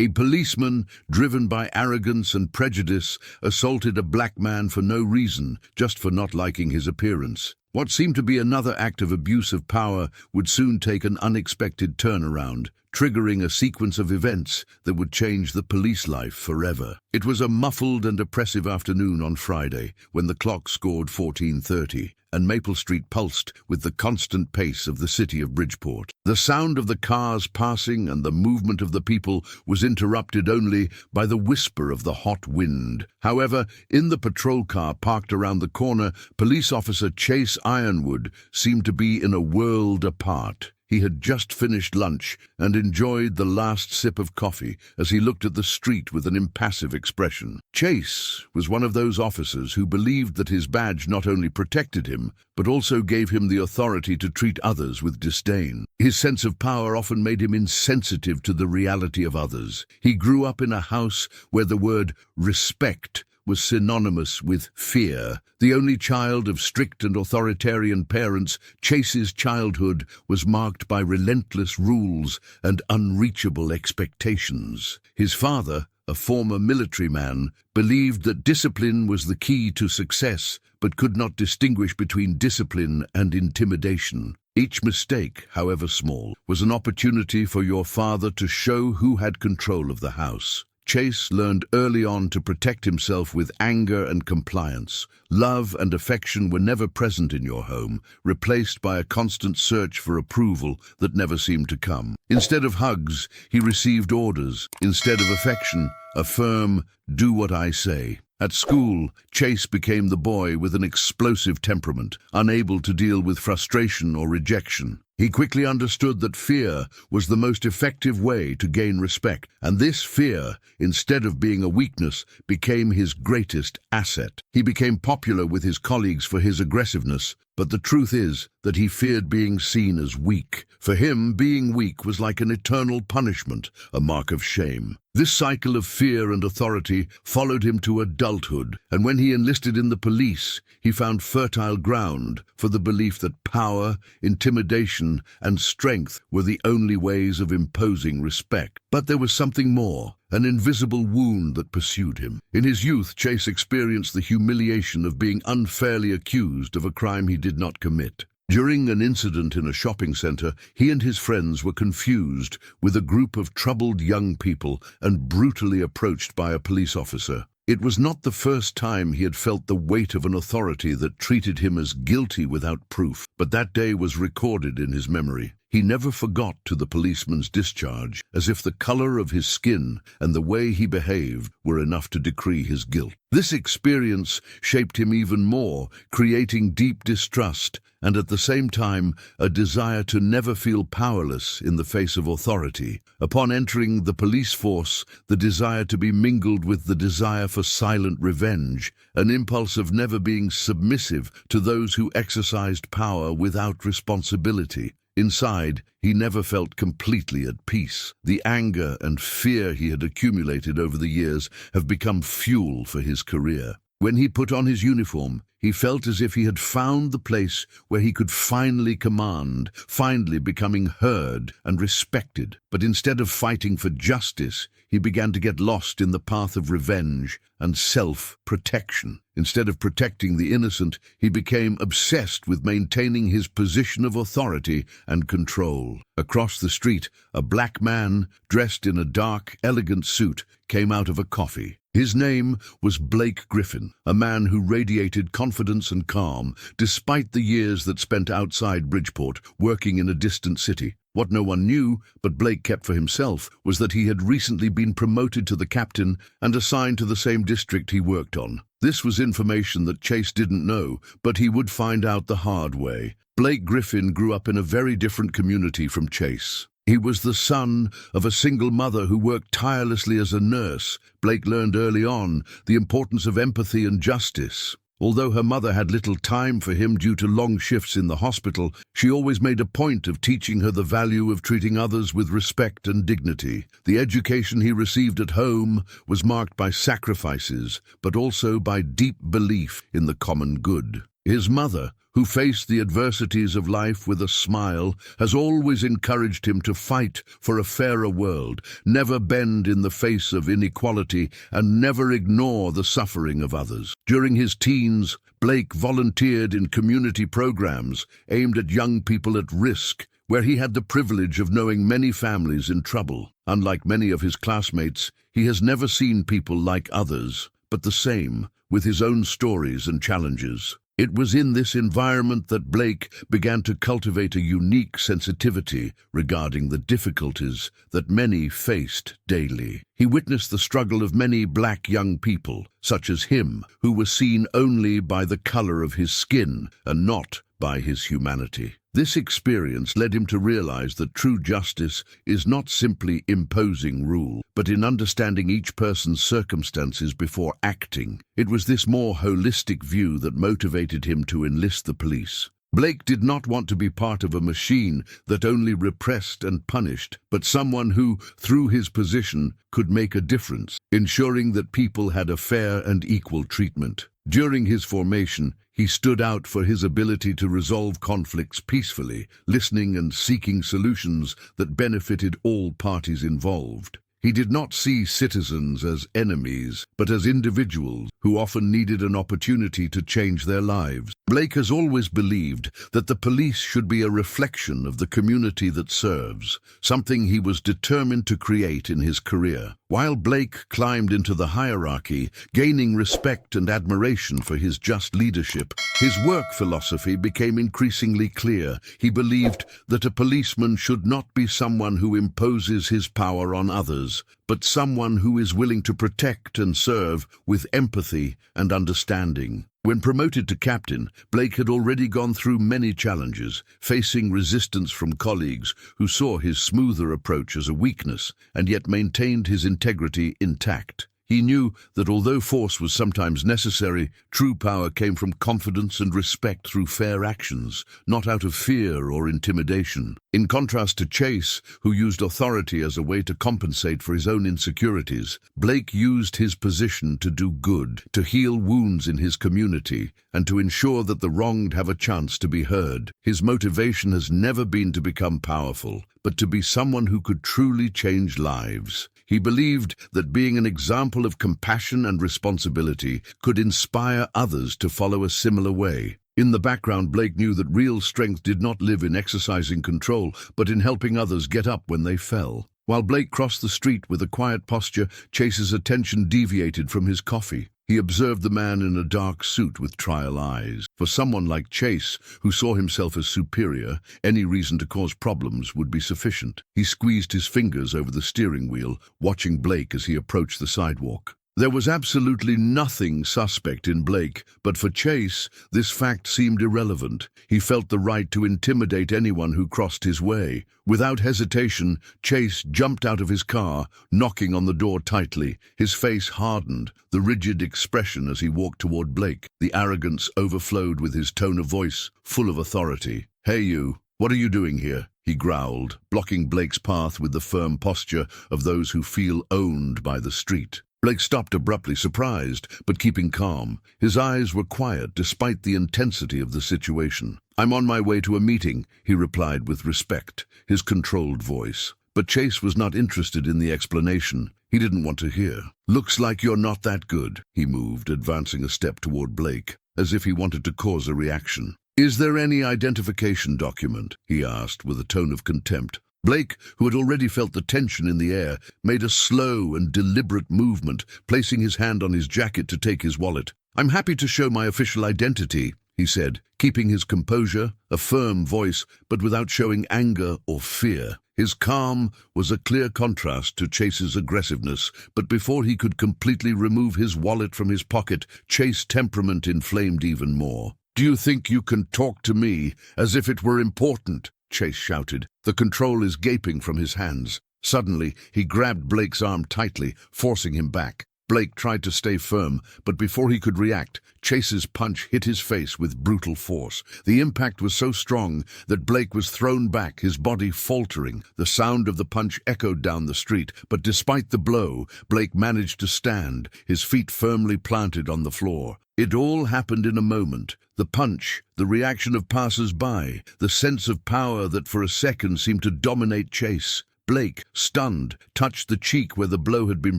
A policeman, driven by arrogance and prejudice, assaulted a black man for no reason, just for not liking his appearance. What seemed to be another act of abuse of power would soon take an unexpected turnaround, triggering a sequence of events that would change the police life forever. It was a muffled and oppressive afternoon on Friday when the clock scored 14:30 and Maple Street pulsed with the constant pace of the city of Bridgeport. The sound of the cars passing and the movement of the people was interrupted only by the whisper of the hot wind. However, in the patrol car parked around the corner, police officer Chase Ironwood seemed to be in a world apart. He had just finished lunch and enjoyed the last sip of coffee as he looked at the street with an impassive expression. Chase was one of those officers who believed that his badge not only protected him, but also gave him the authority to treat others with disdain. His sense of power often made him insensitive to the reality of others. He grew up in a house where the word respect was synonymous with fear. The only child of strict and authoritarian parents, Chase's childhood was marked by relentless rules and unreachable expectations. His father, a former military man, believed that discipline was the key to success, but could not distinguish between discipline and intimidation. Each mistake, however small, was an opportunity for your father to show who had control of the house. Chase learned early on to protect himself with anger and compliance. Love and affection were never present in your home, replaced by a constant search for approval that never seemed to come. Instead of hugs, he received orders. Instead of affection, a firm, "do what I say." At school, Chase became the boy with an explosive temperament, unable to deal with frustration or rejection. He quickly understood that fear was the most effective way to gain respect, and this fear, instead of being a weakness, became his greatest asset. He became popular with his colleagues for his aggressiveness, but the truth is that he feared being seen as weak. For him, being weak was like an eternal punishment, a mark of shame. This cycle of fear and authority followed him to adulthood, and when he enlisted in the police, he found fertile ground for the belief that power, intimidation, and strength were the only ways of imposing respect. But there was something more, an invisible wound that pursued him. In his youth, Chase experienced the humiliation of being unfairly accused of a crime he did not commit. During an incident in a shopping center, he and his friends were confused with a group of troubled young people and brutally approached by a police officer. It was not the first time he had felt the weight of an authority that treated him as guilty without proof, but that day was recorded in his memory. He never forgot to the policeman's discharge, as if the color of his skin and the way he behaved were enough to decree his guilt. This experience shaped him even more, creating deep distrust and at the same time a desire to never feel powerless in the face of authority. Upon entering the police force, the desire to be mingled with the desire for silent revenge, an impulse of never being submissive to those who exercised power without responsibility. Inside, he never felt completely at peace. The anger and fear he had accumulated over the years have become fuel for his career. When he put on his uniform, he felt as if he had found the place where he could finally command, finally becoming heard and respected. But instead of fighting for justice, he began to get lost in the path of revenge and self-protection. Instead of protecting the innocent, he became obsessed with maintaining his position of authority and control. Across the street, a black man, dressed in a dark, elegant suit, came out of a coffee. His name was Blake Griffin, a man who radiated confidence and calm, despite the years that spent outside Bridgeport, working in a distant city. What no one knew, but Blake kept for himself, was that he had recently been promoted to the captain and assigned to the same district he worked on. This was information that Chase didn't know, but he would find out the hard way. Blake Griffin grew up in a very different community from Chase. He was the son of a single mother who worked tirelessly as a nurse. Blake learned early on the importance of empathy and justice. Although her mother had little time for him due to long shifts in the hospital, she always made a point of teaching her the value of treating others with respect and dignity. The education he received at home was marked by sacrifices, but also by deep belief in the common good. His mother, who faced the adversities of life with a smile, has always encouraged him to fight for a fairer world, never bend in the face of inequality, and never ignore the suffering of others. During his teens, Blake volunteered in community programs aimed at young people at risk, where he had the privilege of knowing many families in trouble. Unlike many of his classmates, he has never seen people like others, but the same, with his own stories and challenges. It was in this environment that Blake began to cultivate a unique sensitivity regarding the difficulties that many faced daily. He witnessed the struggle of many black young people, such as him, who were seen only by the color of his skin and not by his humanity. This experience led him to realize that true justice is not simply imposing rule, but in understanding each person's circumstances before acting. It was this more holistic view that motivated him to enlist the police. Blake did not want to be part of a machine that only repressed and punished, but someone who, through his position, could make a difference, ensuring that people had a fair and equal treatment. During his formation, he stood out for his ability to resolve conflicts peacefully, listening and seeking solutions that benefited all parties involved. He did not see citizens as enemies, but as individuals who often needed an opportunity to change their lives. Blake has always believed that the police should be a reflection of the community that serves, something he was determined to create in his career. While Blake climbed into the hierarchy, gaining respect and admiration for his just leadership, his work philosophy became increasingly clear. He believed that a policeman should not be someone who imposes his power on others, but someone who is willing to protect and serve with empathy and understanding. When promoted to captain, Blake had already gone through many challenges, facing resistance from colleagues who saw his smoother approach as a weakness and yet maintained his integrity intact. He knew that although force was sometimes necessary, true power came from confidence and respect through fair actions, not out of fear or intimidation. In contrast to Chase, who used authority as a way to compensate for his own insecurities, Blake used his position to do good, to heal wounds in his community, and to ensure that the wronged have a chance to be heard. His motivation has never been to become powerful, but to be someone who could truly change lives. He believed that being an example of compassion and responsibility could inspire others to follow a similar way. In the background, Blake knew that real strength did not live in exercising control, but in helping others get up when they fell. While Blake crossed the street with a quiet posture, Chase's attention deviated from his coffee. He observed the man in a dark suit with trial eyes. For someone like Chase, who saw himself as superior, any reason to cause problems would be sufficient. He squeezed his fingers over the steering wheel, watching Blake as he approached the sidewalk. There was absolutely nothing suspect in Blake, but for Chase, this fact seemed irrelevant. He felt the right to intimidate anyone who crossed his way. Without hesitation, Chase jumped out of his car, knocking on the door tightly. His face hardened, the rigid expression as he walked toward Blake. The arrogance overflowed with his tone of voice, full of authority. "Hey you, what are you doing here?" he growled, blocking Blake's path with the firm posture of those who feel owned by the street. Blake stopped abruptly, surprised, but keeping calm. His eyes were quiet despite the intensity of the situation. "I'm on my way to a meeting," he replied with respect, his controlled voice. But Chase was not interested in the explanation. He didn't want to hear. "Looks like you're not that good," he moved, advancing a step toward Blake, as if he wanted to cause a reaction. "Is there any identification document?" he asked with a tone of contempt. Blake, who had already felt the tension in the air, made a slow and deliberate movement, placing his hand on his jacket to take his wallet. "I'm happy to show my official identity," he said, keeping his composure, a firm voice, but without showing anger or fear. His calm was a clear contrast to Chase's aggressiveness, but before he could completely remove his wallet from his pocket, Chase's temperament inflamed even more. "Do you think you can talk to me as if it were important?" Chase shouted. The control is gaping from his hands. Suddenly, he grabbed Blake's arm tightly, forcing him back. Blake tried to stay firm, but before he could react, Chase's punch hit his face with brutal force. The impact was so strong that Blake was thrown back, his body faltering. The sound of the punch echoed down the street, but despite the blow, Blake managed to stand, his feet firmly planted on the floor. It all happened in a moment. The punch, the reaction of passers-by, the sense of power that for a second seemed to dominate Chase. Blake, stunned, touched the cheek where the blow had been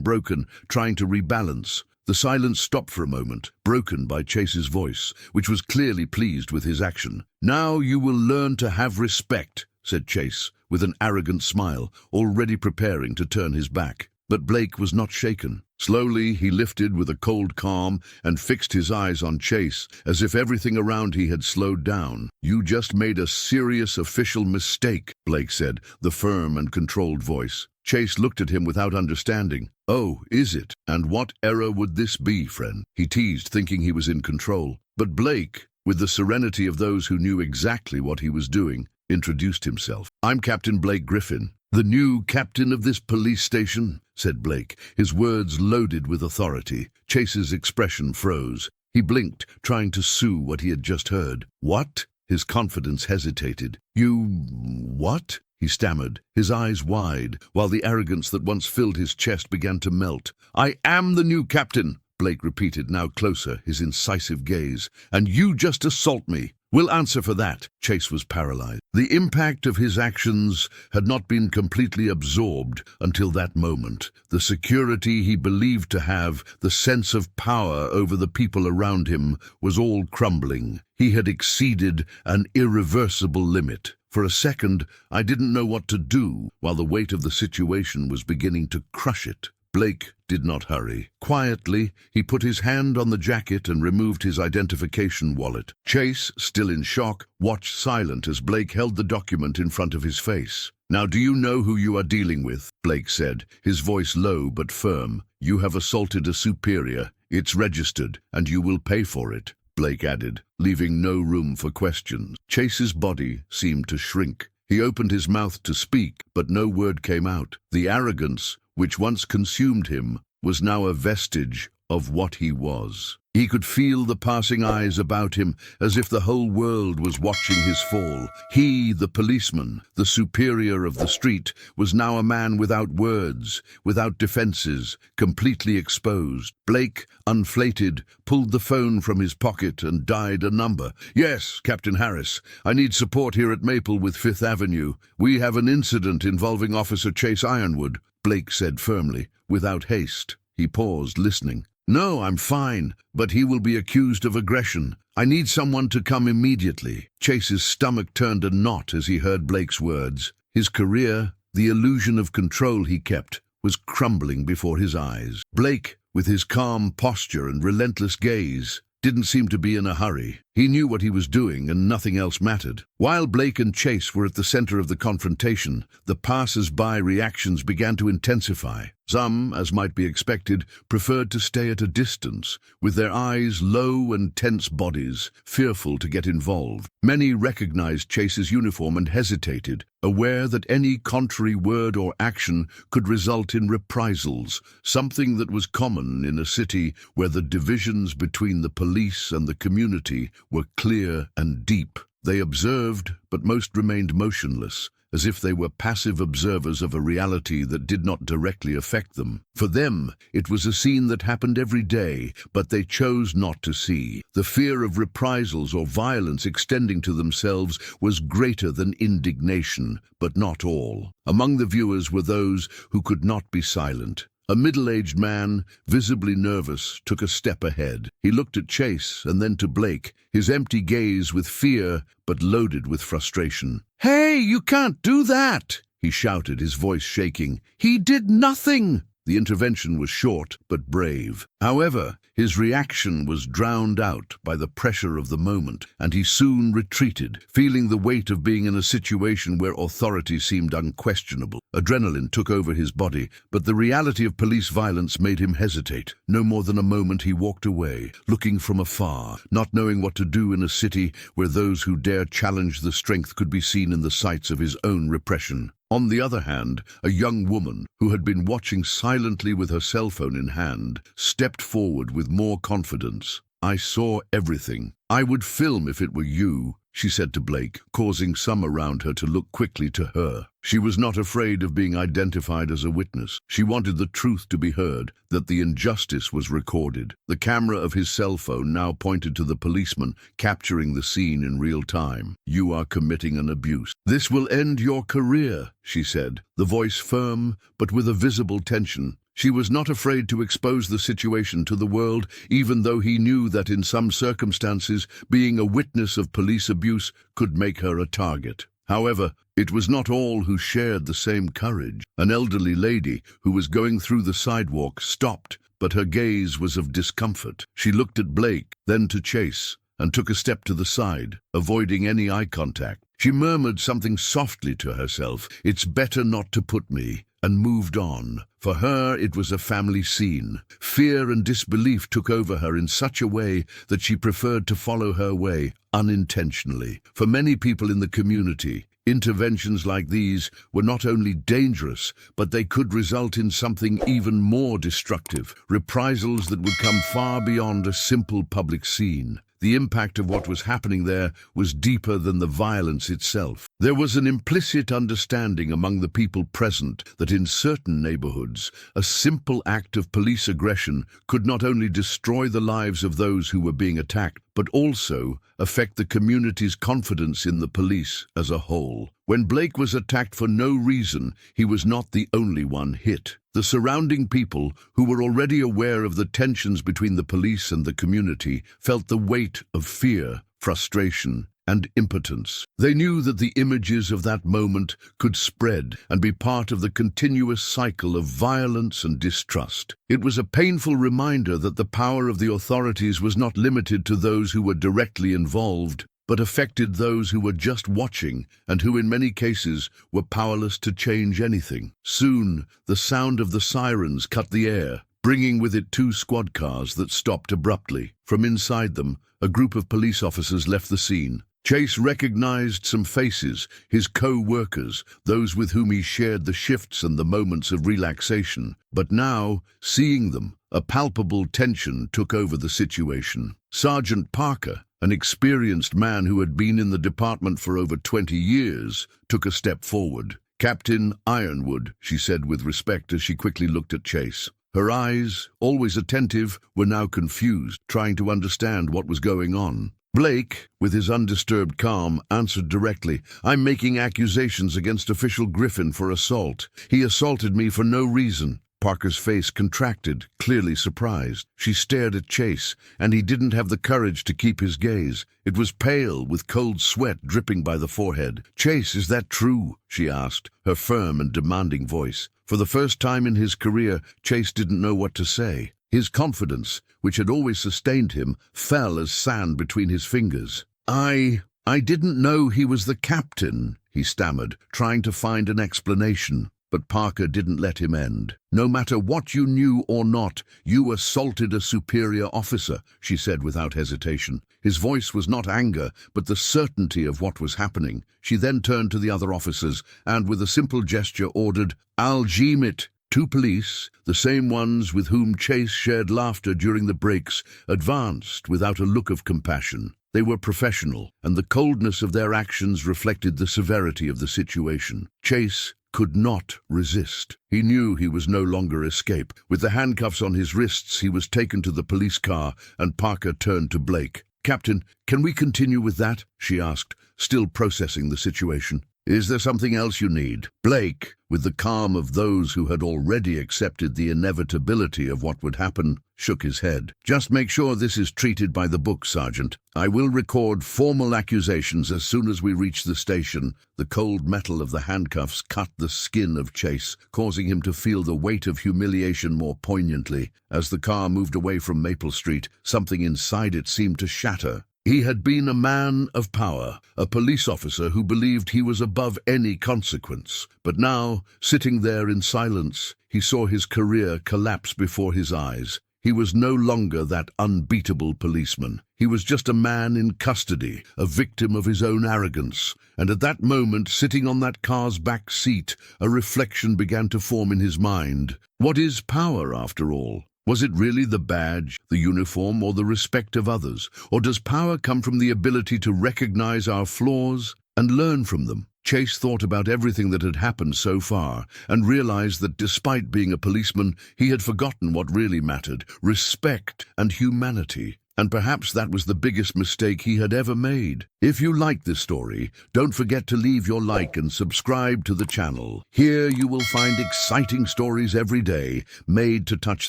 broken, trying to rebalance. The silence stopped for a moment, broken by Chase's voice, which was clearly pleased with his action. "Now you will learn to have respect," said Chase, with an arrogant smile, already preparing to turn his back. But Blake was not shaken. Slowly, he lifted with a cold calm and fixed his eyes on Chase, as if everything around he had slowed down. "You just made a serious official mistake," Blake said, the firm and controlled voice. Chase looked at him without understanding. "Oh, is it? And what error would this be, friend?" he teased, thinking he was in control. But Blake, with the serenity of those who knew exactly what he was doing, introduced himself. "I'm Captain Blake Griffin, the new captain of this police station," said Blake, his words loaded with authority. Chase's expression froze. He blinked, trying to soothe what he had just heard. "What?" His confidence hesitated. What?" he stammered, his eyes wide, while the arrogance that once filled his chest began to melt. "I am the new captain," Blake repeated, now closer, his incisive gaze. "And you just assault me. We'll answer for that." Chase was paralyzed. The impact of his actions had not been completely absorbed until that moment. The security he believed to have, the sense of power over the people around him, was all crumbling. He had exceeded an irreversible limit. For a second, I didn't know what to do, while the weight of the situation was beginning to crush it. Blake did not hurry. Quietly, he put his hand on the jacket and removed his identification wallet. Chase, still in shock, watched silent as Blake held the document in front of his face. "Now do you know who you are dealing with?" Blake said, his voice low but firm. "You have assaulted a superior. It's registered, and you will pay for it," Blake added, leaving no room for questions. Chase's body seemed to shrink. He opened his mouth to speak, but no word came out. The arrogance which once consumed him was now a vestige of what he was. He could feel the passing eyes about him, as if the whole world was watching his fall. He, the policeman, the superior of the street, was now a man without words, without defenses, completely exposed. Blake, unflated, pulled the phone from his pocket and dialed a number. "Yes, Captain Harris. I need support here at Maple with Fifth Avenue. We have an incident involving Officer Chase Ironwood," Blake said firmly, without haste. He paused, listening. "No, I'm fine, but he will be accused of aggression. I need someone to come immediately." Chase's stomach turned a knot as he heard Blake's words. His career, the illusion of control he kept, was crumbling before his eyes. Blake, with his calm posture and relentless gaze, didn't seem to be in a hurry. He knew what he was doing, and nothing else mattered. While Blake and Chase were at the center of the confrontation, the passers-by reactions began to intensify. Some, as might be expected, preferred to stay at a distance, with their eyes low and tense bodies, fearful to get involved. Many recognized Chase's uniform and hesitated, aware that any contrary word or action could result in reprisals, something that was common in a city where the divisions between the police and the community were clear and deep. They observed, but most remained motionless, as if they were passive observers of a reality that did not directly affect them. For them, it was a scene that happened every day, but they chose not to see. The fear of reprisals or violence extending to themselves was greater than indignation, but not all. Among the viewers were those who could not be silent. A middle-aged man, visibly nervous, took a step ahead. He looked at Chase and then to Blake, his empty gaze with fear but loaded with frustration. "Hey, you can't do that!" he shouted, his voice shaking. "He did nothing!" The intervention was short but brave. However, his reaction was drowned out by the pressure of the moment, and he soon retreated, feeling the weight of being in a situation where authority seemed unquestionable. Adrenaline took over his body, but the reality of police violence made him hesitate. No more than a moment he walked away, looking from afar, not knowing what to do in a city where those who dare challenge the strength could be seen in the sights of his own repression. On the other hand, a young woman, who had been watching silently with her cell phone in hand, stepped forward with more confidence. "I saw everything. I would film if it were you," she said to Blake, causing some around her to look quickly to her. She was not afraid of being identified as a witness. She wanted the truth to be heard, that the injustice was recorded. The camera of his cell phone now pointed to the policeman, capturing the scene in real time. "You are committing an abuse. This will end your career," she said, the voice firm but with a visible tension. She was not afraid to expose the situation to the world, even though he knew that in some circumstances, being a witness of police abuse could make her a target. However, it was not all who shared the same courage. An elderly lady who was going through the sidewalk stopped, but her gaze was of discomfort. She looked at Blake, then to Chase, and took a step to the side, avoiding any eye contact. She murmured something softly to herself, "It's better not to put me," and moved on. For her, it was a family scene. Fear and disbelief took over her in such a way that she preferred to follow her way, unintentionally. For many people in the community, interventions like these were not only dangerous, but they could result in something even more destructive, reprisals that would come far beyond a simple public scene. The impact of what was happening there was deeper than the violence itself. There was an implicit understanding among the people present that in certain neighborhoods, a simple act of police aggression could not only destroy the lives of those who were being attacked, but also affect the community's confidence in the police as a whole. When Blake was attacked for no reason, he was not the only one hit. The surrounding people, who were already aware of the tensions between the police and the community, felt the weight of fear, frustration, and impotence. They knew that the images of that moment could spread and be part of the continuous cycle of violence and distrust. It was a painful reminder that the power of the authorities was not limited to those who were directly involved, but affected those who were just watching and who in many cases were powerless to change anything. Soon, the sound of the sirens cut the air, bringing with it 2 squad cars that stopped abruptly. From inside them, a group of police officers left the scene. Chase recognized some faces, his co-workers, those with whom he shared the shifts and the moments of relaxation. But now, seeing them, a palpable tension took over the situation. Sergeant Parker, an experienced man who had been in the department for over 20 years, took a step forward. "Captain Ironwood," she said with respect as she quickly looked at Chase. Her eyes, always attentive, were now confused, trying to understand what was going on. Blake, with his undisturbed calm, answered directly, "I'm making accusations against Official Griffin for assault. He assaulted me for no reason." Parker's face contracted, clearly surprised. She stared at Chase, and he didn't have the courage to keep his gaze. It was pale, with cold sweat dripping by the forehead. "Chase, is that true?" she asked, her firm and demanding voice. For the first time in his career, Chase didn't know what to say. His confidence, which had always sustained him, fell as sand between his fingers. I didn't know he was the captain," he stammered, trying to find an explanation. But Parker didn't let him end. "No matter what you knew or not, you assaulted a superior officer," she said without hesitation. His voice was not anger, but the certainty of what was happening. She then turned to the other officers and, with a simple gesture, ordered, "Al-Jimit." 2 police, the same ones with whom Chase shared laughter during the breaks, advanced without a look of compassion. They were professional, and the coldness of their actions reflected the severity of the situation. Chase could not resist. He knew he was no longer escape. With the handcuffs on his wrists, he was taken to the police car, and Parker turned to Blake. "Captain, can we continue with that?" she asked, still processing the situation. "Is there something else you need?" Blake, with the calm of those who had already accepted the inevitability of what would happen, shook his head. "Just make sure this is treated by the book, Sergeant. I will record formal accusations as soon as we reach the station." The cold metal of the handcuffs cut the skin of Chase, causing him to feel the weight of humiliation more poignantly. As the car moved away from Maple Street, something inside it seemed to shatter. He had been a man of power, a police officer who believed he was above any consequence. But now, sitting there in silence, he saw his career collapse before his eyes. He was no longer that unbeatable policeman. He was just a man in custody, a victim of his own arrogance. And at that moment, sitting on that car's back seat, a reflection began to form in his mind. What is power, after all? Was it really the badge, the uniform, or the respect of others? Or does power come from the ability to recognize our flaws and learn from them? Chase thought about everything that had happened so far and realized that despite being a policeman, he had forgotten what really mattered: respect and humanity. And perhaps that was the biggest mistake he had ever made. If you like this story, don't forget to leave your like and subscribe to the channel. Here you will find exciting stories every day, made to touch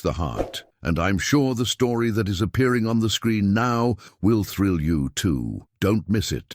the heart. And I'm sure the story that is appearing on the screen now will thrill you too. Don't miss it.